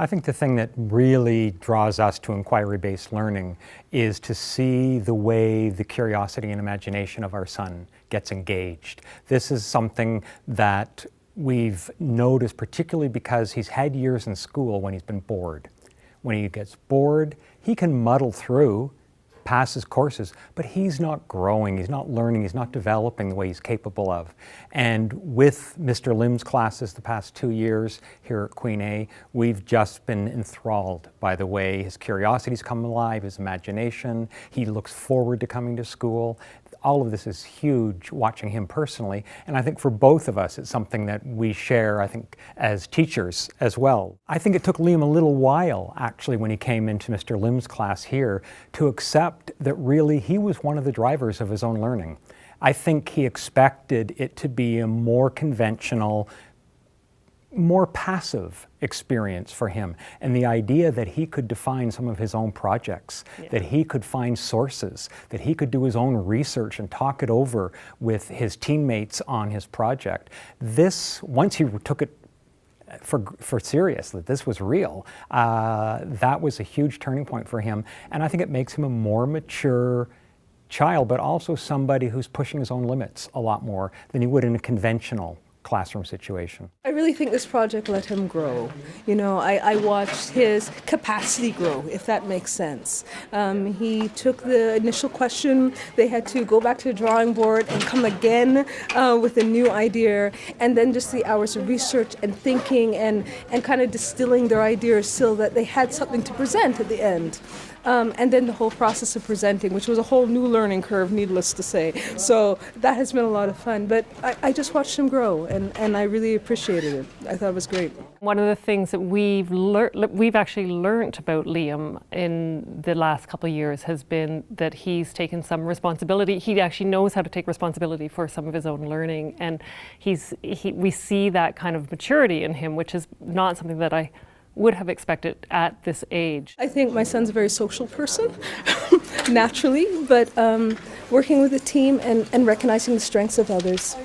I think the thing that really draws us to inquiry-based learning is to see the way the curiosity and imagination of our son gets engaged. This is something that we've noticed, particularly because he's had years in school when he's been bored. When he gets bored, he can muddle through, pass his courses, but he's not growing, he's not learning, he's not developing the way he's capable of. And with Mr. Lim's classes the past 2 years here at Queen A, we've just been enthralled by the way his curiosity's come alive, his imagination. He looks forward to coming to school. All of this is huge, watching him personally, and I think for both of us it's something that we share, I think, as teachers as well. I think it took Liam a little while, actually, when he came into Mr. Lim's class here, to accept that really he was one of the drivers of his own learning. I think he expected it to be a more conventional, more passive experience for him, and the idea that he could define some of his own projects, that he could find sources, that he could do his own research and talk it over with his teammates on his project. This, once he took it for serious, that this was real, that was a huge turning point for him, and I think it makes him a more mature child, but also somebody who's pushing his own limits a lot more than he would in a conventional classroom situation. I really think this project let him grow. You know, I watched his capacity grow, if that makes sense. He took the initial question, they had to go back to the drawing board and come again with a new idea, and then just the hours of research and thinking and kind of distilling their ideas so that they had something to present at the end. And then the whole process of presenting, which was a whole new learning curve, needless to say. So that has been a lot of fun. But I just watched him grow, and I really appreciated it. I thought it was great. One of the things that we've actually learnt about Liam in the last couple of years has been that he's taken some responsibility. He actually knows how to take responsibility for some of his own learning, and we see that kind of maturity in him, which is not something that I would have expected at this age. I think my son's a very social person, naturally, but working with a team and recognizing the strengths of others.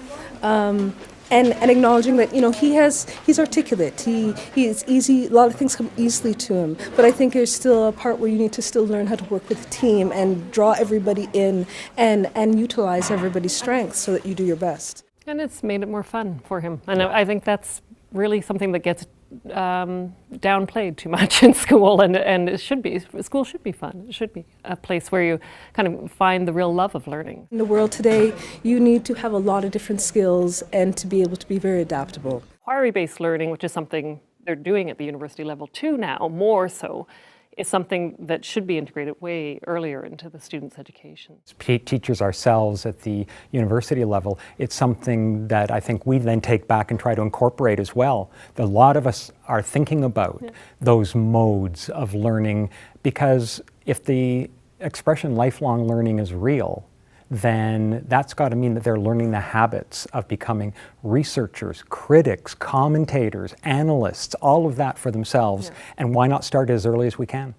And acknowledging that, you know, he's articulate, he is easy, a lot of things come easily to him, but I think there's still a part where you need to still learn how to work with a team and draw everybody in and utilize everybody's strengths so that you do your best. And it's made it more fun for him, and I think that's really something that gets downplayed too much in school, and it should be. School should be fun. It should be a place where you kind of find the real love of learning. In the world today, you need to have a lot of different skills and to be able to be very adaptable. Inquiry-based learning, which is something they're doing at the university level too now, more so, is something that should be integrated way earlier into the students' education. Teachers ourselves at the university level, it's something that I think we then take back and try to incorporate as well. A lot of us are thinking about those modes of learning, because if the expression lifelong learning is real, then that's got to mean that they're learning the habits of becoming researchers, critics, commentators, analysts, all of that for themselves. And why not start as early as we can?